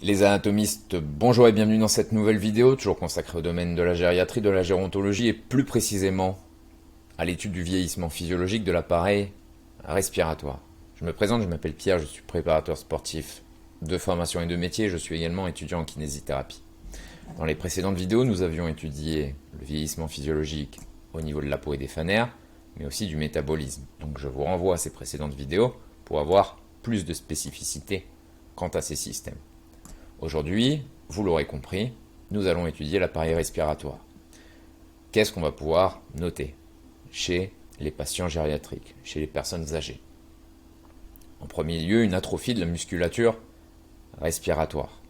Les anatomistes, bonjour et bienvenue dans cette nouvelle vidéo, toujours consacrée au domaine de la gériatrie, de la gérontologie et plus précisément à l'étude du vieillissement physiologique de l'appareil respiratoire. Je me présente, je m'appelle Pierre, je suis préparateur sportif de formation et de métier, je suis également étudiant en kinésithérapie. Dans les précédentes vidéos, nous avions étudié le vieillissement physiologique au niveau de la peau et des fanères, mais aussi du métabolisme. Donc je vous renvoie à ces précédentes vidéos pour avoir plus de spécificité quant à ces systèmes. Aujourd'hui, vous l'aurez compris, nous allons étudier l'appareil respiratoire. Qu'est-ce qu'on va pouvoir noter chez les patients gériatriques, chez les personnes âgées? En premier lieu, une atrophie de la musculature respiratoire.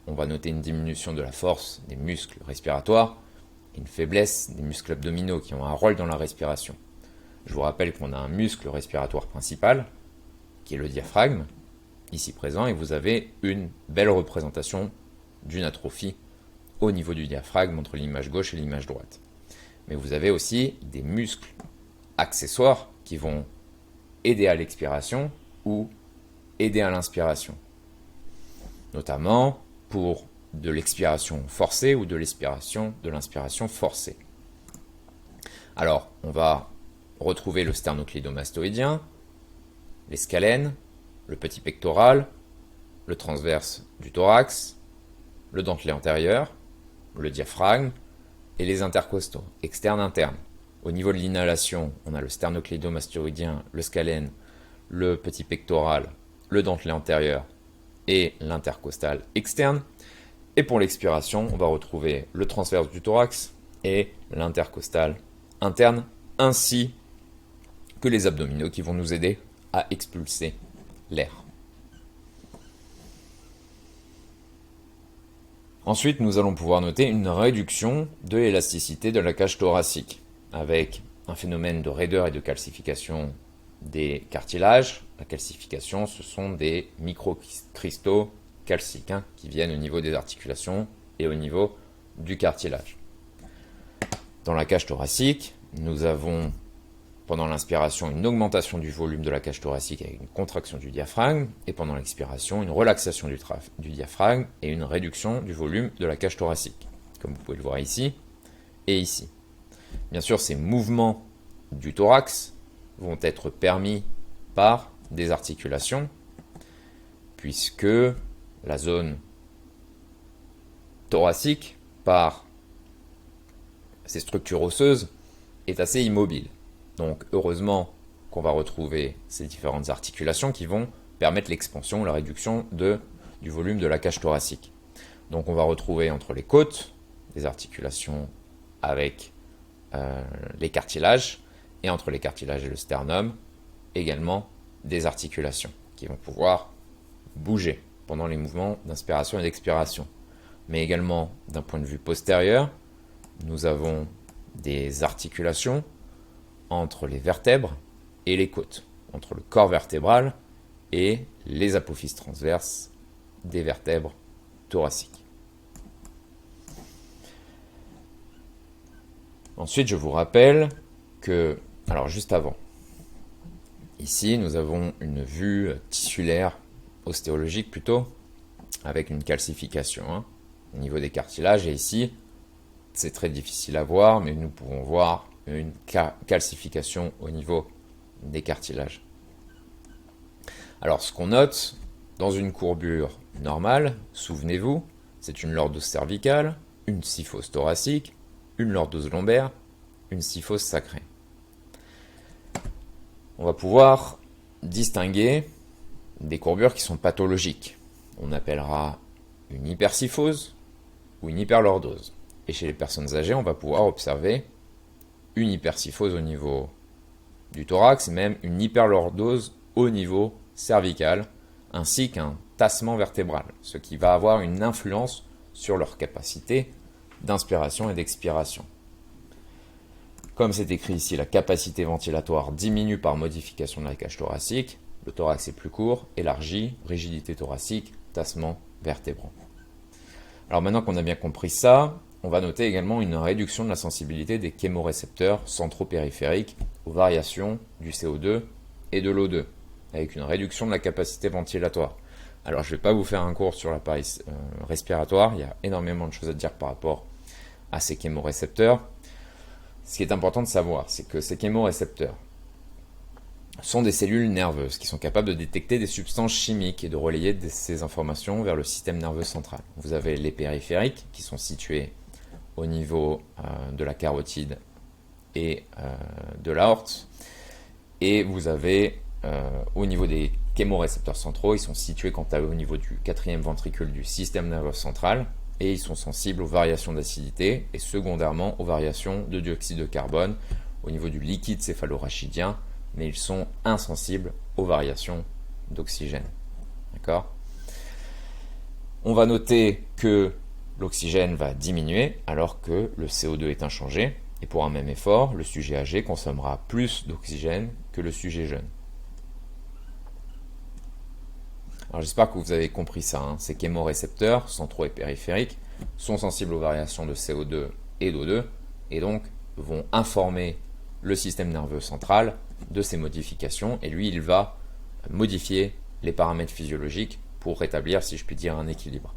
On va noter une diminution de la force des muscles respiratoires et une faiblesse des muscles abdominaux qui ont un rôle dans la respiration. Je vous rappelle qu'on a un muscle respiratoire principal, qui est le diaphragme, ici présent, et vous avez une belle représentation d'une atrophie au niveau du diaphragme entre l'image gauche et l'image droite. Mais vous avez aussi des muscles accessoires qui vont aider à l'expiration ou aider à l'inspiration, notamment pour de l'expiration forcée ou de l'inspiration forcée. Alors, on va retrouver le sternocleidomastoïdien, les scalènes, le petit pectoral, le transverse du thorax, le dentelé antérieur, le diaphragme et les intercostaux, externes-internes. Au niveau de l'inhalation, on a le sternocleidomastoïdien, le scalène, le petit pectoral, le dentelé antérieur et l'intercostal externe. Et pour l'expiration, on va retrouver le transverse du thorax et l'intercostal interne, ainsi que les abdominaux qui vont nous aider à expulser l'air. Ensuite, nous allons pouvoir noter une réduction de l'élasticité de la cage thoracique, avec un phénomène de raideur et de calcification des cartilages. La calcification, ce sont des microcristaux calciques qui viennent au niveau des articulations et au niveau du cartilage. Dans la cage thoracique, nous avons pendant l'inspiration une augmentation du volume de la cage thoracique avec une contraction du diaphragme, et pendant l'expiration une relaxation du diaphragme et une réduction du volume de la cage thoracique, comme vous pouvez le voir ici et ici. Bien sûr, ces mouvements du thorax vont être permis par des articulations, puisque la zone thoracique, par ses structures osseuses, est assez immobile. Donc heureusement qu'on va retrouver ces différentes articulations qui vont permettre l'expansion ou la réduction du volume de la cage thoracique. Donc on va retrouver entre les côtes des articulations avec les cartilages, et entre les cartilages et le sternum également des articulations qui vont pouvoir bouger pendant les mouvements d'inspiration et d'expiration. Mais également d'un point de vue postérieur, nous avons des articulations entre les vertèbres et les côtes, entre le corps vertébral et les apophyses transverses des vertèbres thoraciques. Ensuite, je vous rappelle que, alors juste avant, ici nous avons une vue tissulaire, ostéologique plutôt, avec une calcification au niveau des cartilages, et ici, c'est très difficile à voir, mais nous pouvons voir une calcification au niveau des cartilages. Alors ce qu'on note dans une courbure normale, souvenez-vous, c'est une lordose cervicale, une syphose thoracique, une lordose lombaire, une syphose sacrée. On va pouvoir distinguer des courbures qui sont pathologiques. On appellera une hypersyphose ou une hyperlordose. Et chez les personnes âgées, on va pouvoir observer une hypersyphose au niveau du thorax, et même une hyperlordose au niveau cervical, ainsi qu'un tassement vertébral, ce qui va avoir une influence sur leur capacité d'inspiration et d'expiration. Comme c'est écrit ici, la capacité ventilatoire diminue par modification de la cage thoracique, le thorax est plus court, élargi, rigidité thoracique, tassement vertébraux. Alors maintenant qu'on a bien compris ça, on va noter également une réduction de la sensibilité des chémorécepteurs centropériphériques aux variations du CO2 et de l'O2, avec une réduction de la capacité ventilatoire. Alors, je ne vais pas vous faire un cours sur l'appareil respiratoire. Il y a énormément de choses à dire par rapport à ces chémorécepteurs. Ce qui est important de savoir, c'est que ces chémorécepteurs sont des cellules nerveuses qui sont capables de détecter des substances chimiques et de relayer ces informations vers le système nerveux central. Vous avez les périphériques qui sont situés au niveau de la carotide et de l'aorte. Et vous avez au niveau des chémorécepteurs centraux, ils sont situés quant à eux au niveau du quatrième ventricule du système nerveux central et ils sont sensibles aux variations d'acidité et secondairement aux variations de dioxyde de carbone au niveau du liquide céphalorachidien, mais ils sont insensibles aux variations d'oxygène. D'accord ? On va noter que l'oxygène va diminuer alors que le CO2 est inchangé. Et pour un même effort, le sujet âgé consommera plus d'oxygène que le sujet jeune. Alors j'espère que vous avez compris ça. Ces chémorécepteurs, centraux et périphériques, sont sensibles aux variations de CO2 et d'O2 et donc vont informer le système nerveux central de ces modifications et lui, il va modifier les paramètres physiologiques pour rétablir, si je puis dire, un équilibre.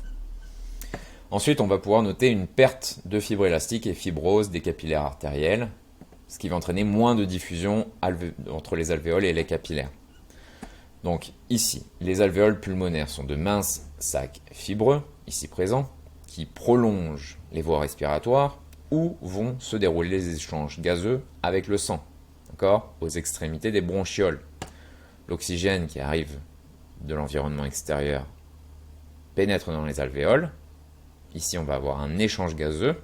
Ensuite, on va pouvoir noter une perte de fibres élastiques et fibrose des capillaires artériels, ce qui va entraîner moins de diffusion entre les alvéoles et les capillaires. Donc ici, les alvéoles pulmonaires sont de minces sacs fibreux, ici présents, qui prolongent les voies respiratoires où vont se dérouler les échanges gazeux avec le sang, d'accord, aux extrémités des bronchioles. L'oxygène qui arrive de l'environnement extérieur pénètre dans les alvéoles. Ici, on va avoir un échange gazeux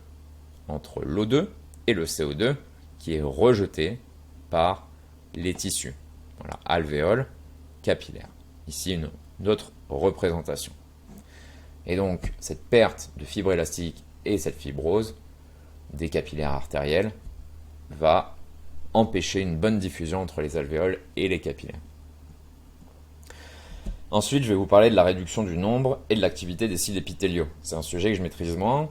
entre l'O2 et le CO2 qui est rejeté par les tissus. Voilà, alvéoles, capillaires. Ici, une autre représentation. Et donc, cette perte de fibres élastiques et cette fibrose des capillaires artériels va empêcher une bonne diffusion entre les alvéoles et les capillaires. Ensuite, je vais vous parler de la réduction du nombre et de l'activité des cils épithéliaux. C'est un sujet que je maîtrise moins.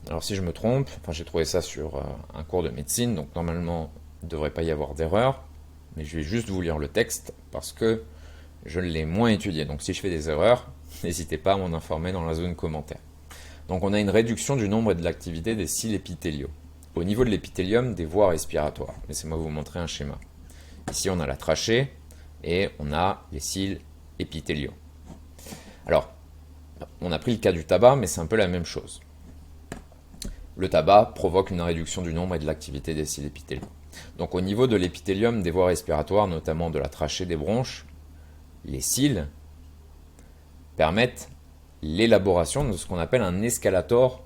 Alors si je me trompe, j'ai trouvé ça sur un cours de médecine, donc normalement, il ne devrait pas y avoir d'erreur. Mais je vais juste vous lire le texte parce que je l'ai moins étudié. Donc si je fais des erreurs, n'hésitez pas à m'en informer dans la zone commentaire. Donc on a une réduction du nombre et de l'activité des cils épithéliaux. Au niveau de l'épithélium, des voies respiratoires. Laissez-moi vous montrer un schéma. Ici, on a la trachée et on a les cils épithéliaux. Alors, on a pris le cas du tabac, mais c'est un peu la même chose. Le tabac provoque une réduction du nombre et de l'activité des cils épithéliaux. Donc au niveau de l'épithélium des voies respiratoires, notamment de la trachée des bronches, les cils permettent l'élaboration de ce qu'on appelle un escalator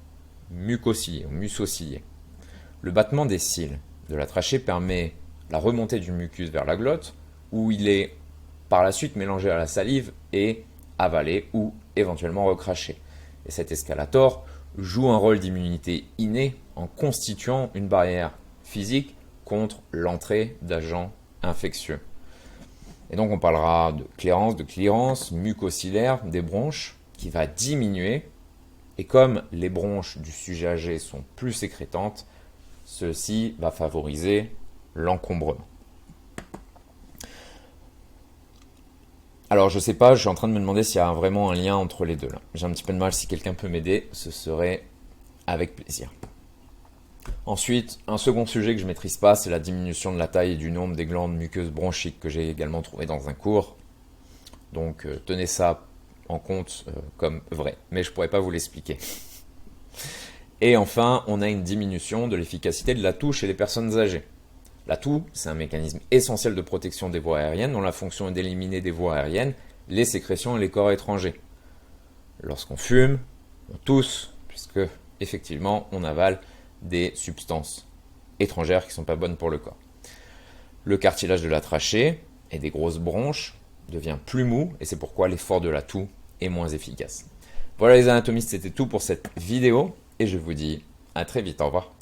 mucocilié ou mucocilié. Le battement des cils de la trachée permet la remontée du mucus vers la glotte, où il est par la suite mélangé à la salive et avalé ou éventuellement recraché. Et cet escalator joue un rôle d'immunité innée en constituant une barrière physique contre l'entrée d'agents infectieux. Et donc on parlera de clearance mucocillaire des bronches qui va diminuer. Et comme les bronches du sujet âgé sont plus sécrétantes, ceci va favoriser l'encombrement. Alors je sais pas, je suis en train de me demander s'il y a vraiment un lien entre les deux là. J'ai un petit peu de mal, si quelqu'un peut m'aider, ce serait avec plaisir. Ensuite, un second sujet que je ne maîtrise pas, c'est la diminution de la taille et du nombre des glandes muqueuses bronchiques que j'ai également trouvé dans un cours. Donc tenez ça en compte comme vrai, mais je ne pourrais pas vous l'expliquer. Et enfin, on a une diminution de l'efficacité de l'atout chez les personnes âgées. L'atout, c'est un mécanisme essentiel de protection des voies aériennes dont la fonction est d'éliminer des voies aériennes les sécrétions et les corps étrangers. Lorsqu'on fume, on tousse, puisque effectivement on avale des substances étrangères qui ne sont pas bonnes pour le corps. Le cartilage de la trachée et des grosses bronches devient plus mou et c'est pourquoi l'effort de l'atout est moins efficace. Voilà les anatomistes, c'était tout pour cette vidéo et je vous dis à très vite, au revoir.